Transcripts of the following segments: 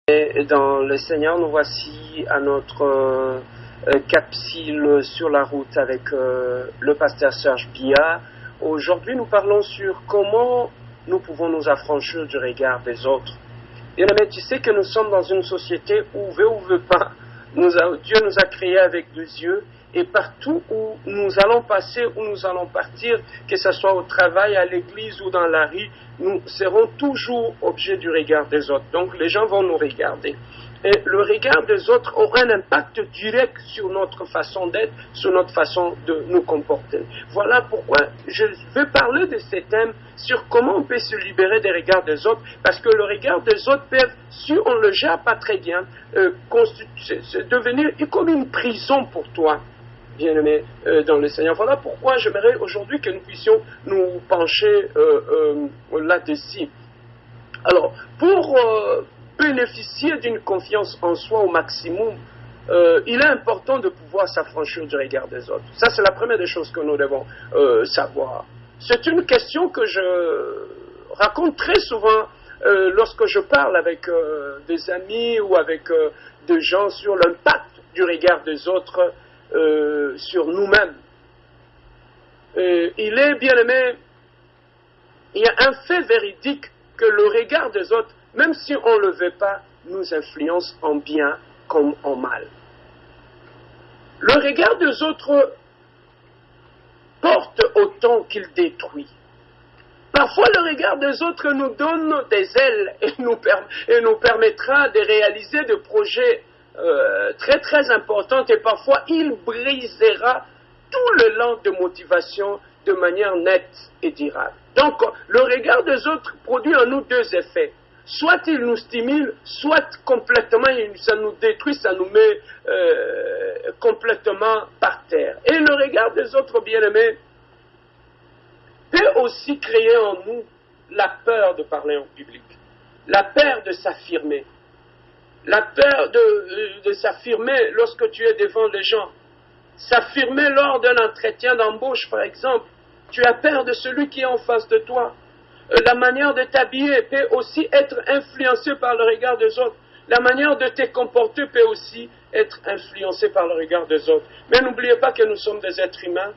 Et dans le Seigneur, nous voici à notre capsule sur la route avec le pasteur Serge Bia. Aujourd'hui, nous parlons sur comment nous pouvons nous affranchir du regard des autres. Bien-aimé, tu sais que nous sommes dans une société où, veut ou veut pas, Dieu nous a créés avec deux yeux, et partout où nous allons passer, où nous allons partir, que ce soit au travail, à l'église ou dans la rue, nous serons toujours objets du regard des autres. Donc les gens vont nous regarder. Et le regard des autres aura un impact direct sur notre façon d'être, sur notre façon de nous comporter. Voilà pourquoi je veux parler de ces thèmes sur comment on peut se libérer des regards des autres, parce que le regard des autres peut, si on ne le gère pas très bien, devenir comme une prison pour toi, bien-aimé dans le Seigneur. Voilà pourquoi j'aimerais aujourd'hui que nous puissions nous pencher là-dessus. Alors, pour bénéficier d'une confiance en soi au maximum, il est important de pouvoir s'affranchir du regard des autres. Ça, c'est la première des choses que nous devons savoir. C'est une question que je raconte très souvent lorsque je parle avec des amis ou avec des gens sur l'impact du regard des autres sur nous-mêmes. Il est, bien aimé, il y a un fait véridique que le regard des autres, même si on ne le veut pas, nous influence en bien comme en mal. Le regard des autres porte autant qu'il détruit. Parfois, le regard des autres nous donne des ailes et nous permettra de réaliser des projets très très importants, et parfois il brisera tout l'élan de motivation de manière nette et durable. Donc, le regard des autres produit en nous deux effets. Soit il nous stimule, soit complètement ça nous détruit, ça nous met complètement par terre. Et le regard des autres, bien-aimés, peut aussi créer en nous la peur de parler en public, la peur de s'affirmer, la peur de s'affirmer lorsque tu es devant les gens, s'affirmer lors d'un entretien d'embauche, par exemple. Tu as peur de celui qui est en face de toi. La manière de t'habiller peut aussi être influencée par le regard des autres. La manière de te comporter peut aussi être influencée par le regard des autres. Mais n'oubliez pas que nous sommes des êtres humains.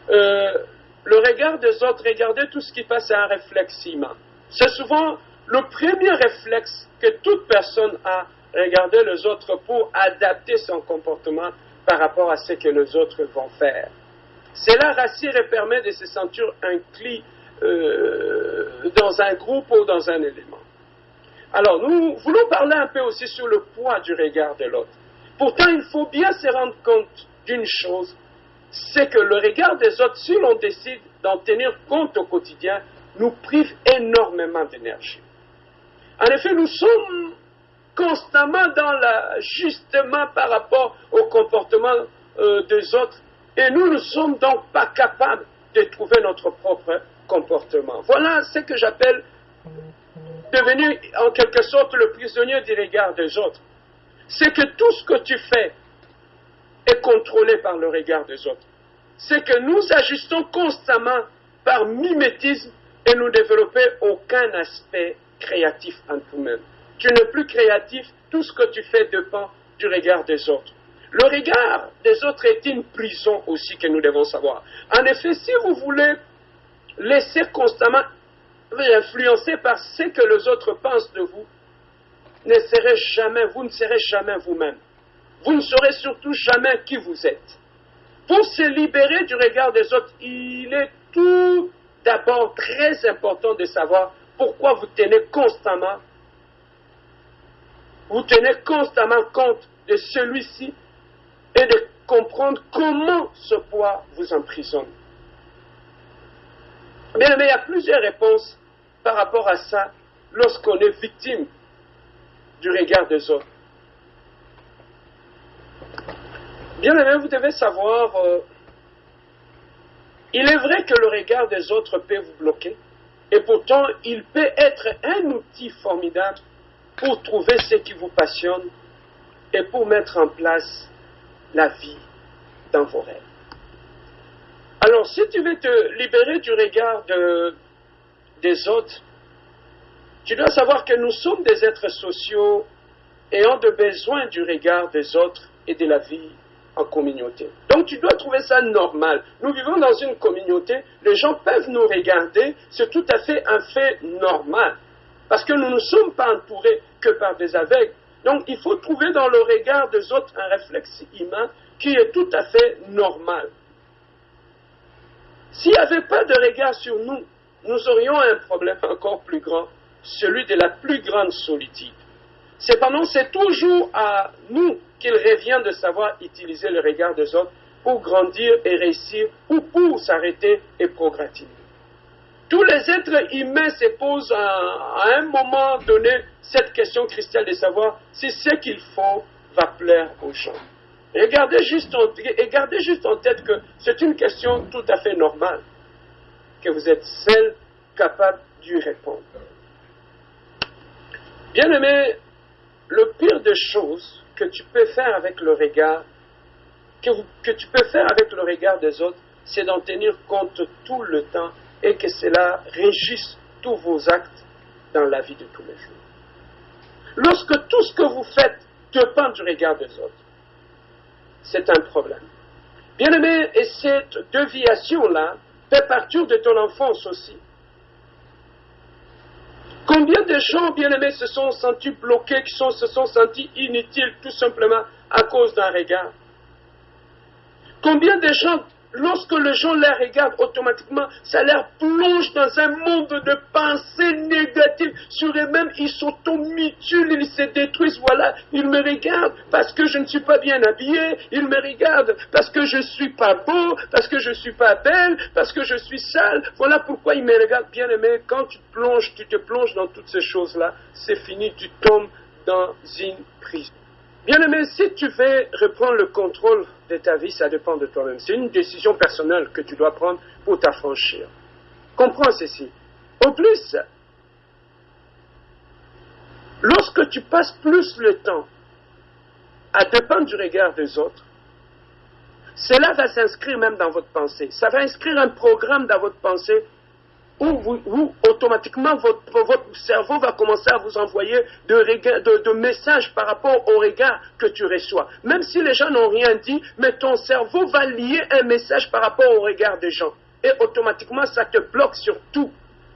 Le regard des autres, regardez tout ce qui passe à un réflexe humain. C'est souvent le premier réflexe que toute personne a, regarder les autres pour adapter son comportement par rapport à ce que les autres vont faire. Cela rassure et permet de se sentir inclus dans un groupe ou dans un élément. Alors, nous voulons parler un peu aussi sur le poids du regard de l'autre. Pourtant, il faut bien se rendre compte d'une chose, c'est que le regard des autres, si l'on décide d'en tenir compte au quotidien, nous prive énormément d'énergie. En effet, nous sommes constamment dans l'ajustement par rapport au comportement des autres, et nous ne sommes donc pas capables de trouver notre propre comportement. Voilà ce que j'appelle devenir en quelque sorte le prisonnier du regard des autres. C'est que tout ce que tu fais est contrôlé par le regard des autres. C'est que nous ajustons constamment par mimétisme et nous développons aucun aspect créatif en nous-mêmes. Tu n'es plus créatif, tout ce que tu fais dépend du regard des autres. Le regard des autres est une prison aussi que nous devons savoir. En effet, si vous voulez laisser constamment influencer par ce que les autres pensent de vous, vous ne serez jamais vous-même. Vous ne saurez surtout jamais qui vous êtes. Pour se libérer du regard des autres, il est tout d'abord très important de savoir pourquoi vous tenez constamment compte de celui-ci et de comprendre comment ce poids vous emprisonne. Bien, mais il y a plusieurs réponses par rapport à ça lorsqu'on est victime du regard des autres. Bien aimé, vous devez savoir, il est vrai que le regard des autres peut vous bloquer, et pourtant il peut être un outil formidable pour trouver ce qui vous passionne et pour mettre en place la vie dans vos rêves. Alors, si tu veux te libérer du regard des autres, Tu dois savoir que nous sommes des êtres sociaux ayant de besoin du regard des autres et de la vie en communauté. Donc tu dois trouver ça normal. Nous vivons dans une communauté, les gens peuvent nous regarder, c'est tout à fait un fait normal. Parce que nous ne sommes pas entourés que par des aveugles. Donc il faut trouver dans le regard des autres un réflexe humain qui est tout à fait normal. S'il n'y avait pas de regard sur nous, nous aurions un problème encore plus grand, celui de la plus grande solitude. Cependant, c'est toujours à nous qu'il revient de savoir utiliser le regard des autres pour grandir et réussir ou pour s'arrêter et progresser. Tous les êtres humains se posent à un moment donné cette question cruciale de savoir si ce qu'ils font va plaire aux gens. Et gardez juste en tête que c'est une question tout à fait normale, que vous êtes seul capable d'y répondre. Bien-aimé, le pire des choses que tu peux faire avec le regard, que tu peux faire avec le regard des autres, c'est d'en tenir compte tout le temps et que cela régisse tous vos actes dans la vie de tous les jours. Lorsque tout ce que vous faites dépend du regard des autres, c'est un problème. Bien-aimé, et cette déviation-là fait partir de ton enfance aussi. Combien de gens, bien-aimés, se sont sentis bloqués, se sont sentis inutiles tout simplement à cause d'un regard? Combien de gens, lorsque les gens les regardent automatiquement, ça leur plonge dans un monde de pensées négatives sur eux-mêmes, ils s'automutilent, ils se détruisent, voilà, ils me regardent parce que je ne suis pas bien habillé, ils me regardent parce que je ne suis pas beau, parce que je ne suis pas belle, parce que je suis sale, voilà pourquoi ils me regardent. Bien aimé, quand tu te plonges dans toutes ces choses-là, c'est fini, tu tombes dans une prison. Bien-aimé, si tu veux reprendre le contrôle de ta vie, ça dépend de toi-même. C'est une décision personnelle que tu dois prendre pour t'affranchir. Comprends ceci. Au plus, lorsque tu passes plus le temps à dépendre du regard des autres, cela va s'inscrire même dans votre pensée. Ça va inscrire un programme dans votre pensée où automatiquement votre cerveau va commencer à vous envoyer de messages par rapport au regard que tu reçois. Même si les gens n'ont rien dit, mais ton cerveau va lier un message par rapport au regard des gens. Et automatiquement, ça te bloque sur tout.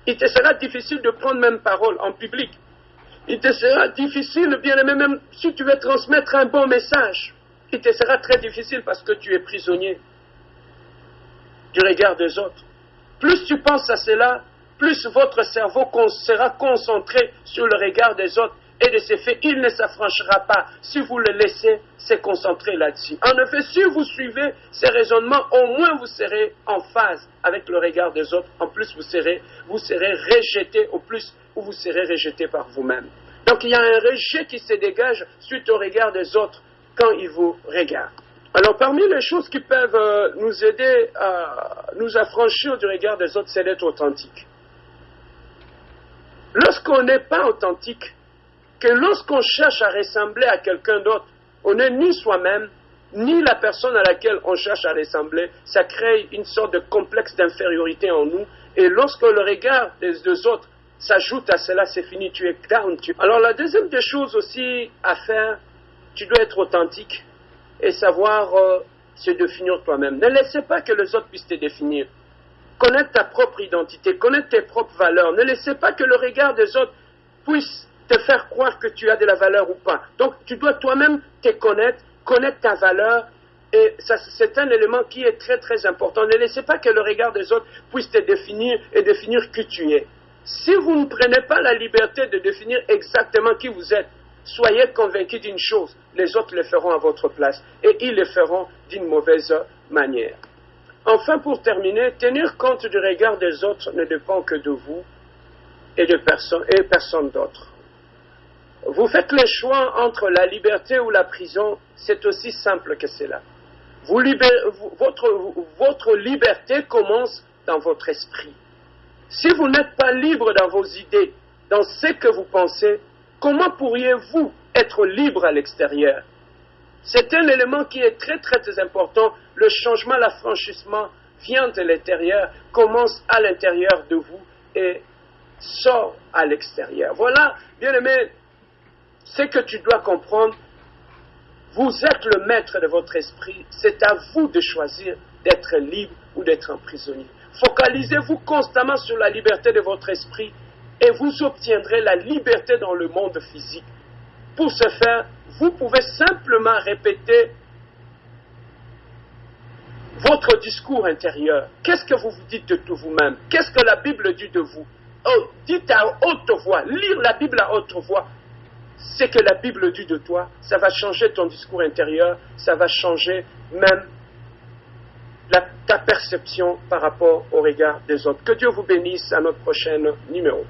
Il te sera difficile de prendre même parole en public. Il te sera difficile, bien aimé, même si tu veux transmettre un bon message. Il te sera très difficile parce que tu es prisonnier du regard des autres. Plus tu penses à cela, plus votre cerveau sera concentré sur le regard des autres. Et de ce fait, il ne s'affranchira pas si vous le laissez se concentrer là-dessus. En effet, si vous suivez ces raisonnements, au moins vous serez en phase avec le regard des autres. En plus, vous serez rejeté, au plus, ou vous serez rejeté par vous-même. Donc, il y a un rejet qui se dégage suite au regard des autres quand ils vous regardent. Alors, parmi les choses qui peuvent nous aider à nous affranchir du regard des autres, c'est d'être authentique. Lorsqu'on n'est pas authentique, que lorsqu'on cherche à ressembler à quelqu'un d'autre, on n'est ni soi-même, ni la personne à laquelle on cherche à ressembler, ça crée une sorte de complexe d'infériorité en nous, et lorsque le regard des autres s'ajoute à cela, c'est fini, tu es down. Alors, la deuxième des choses aussi à faire, tu dois être authentique et savoir se définir toi-même. Ne laissez pas que les autres puissent te définir. Connaître ta propre identité, connaître tes propres valeurs. Ne laissez pas que le regard des autres puisse te faire croire que tu as de la valeur ou pas. Donc, tu dois toi-même te connaître ta valeur, et ça, c'est un élément qui est très très important. Ne laissez pas que le regard des autres puisse te définir et définir qui tu es. Si vous ne prenez pas la liberté de définir exactement qui vous êtes, soyez convaincus d'une chose, les autres le feront à votre place, et ils le feront d'une mauvaise manière. Enfin, pour terminer, tenir compte du regard des autres ne dépend que de vous et personne d'autre. Vous faites le choix entre la liberté ou la prison, c'est aussi simple que cela. Votre liberté commence dans votre esprit. Si vous n'êtes pas libre dans vos idées, dans ce que vous pensez, comment pourriez-vous être libre à l'extérieur? C'est un élément qui est très très important. Le changement, l'affranchissement vient de l'intérieur, commence à l'intérieur de vous, et sort à l'extérieur. Voilà, bien-aimé, ce que tu dois comprendre. Vous êtes le maître de votre esprit. C'est à vous de choisir d'être libre ou d'être un prisonnier. Focalisez-vous constamment sur la liberté de votre esprit et vous obtiendrez la liberté dans le monde physique. Pour ce faire, vous pouvez simplement répéter votre discours intérieur. Qu'est-ce que vous vous dites de vous-même? Qu'est-ce que la Bible dit de vous? Oh, dites à haute voix, lire la Bible à haute voix. Ce que la Bible dit de toi, ça va changer ton discours intérieur, ça va changer même ta perception par rapport au regard des autres. Que Dieu vous bénisse à notre prochain numéro.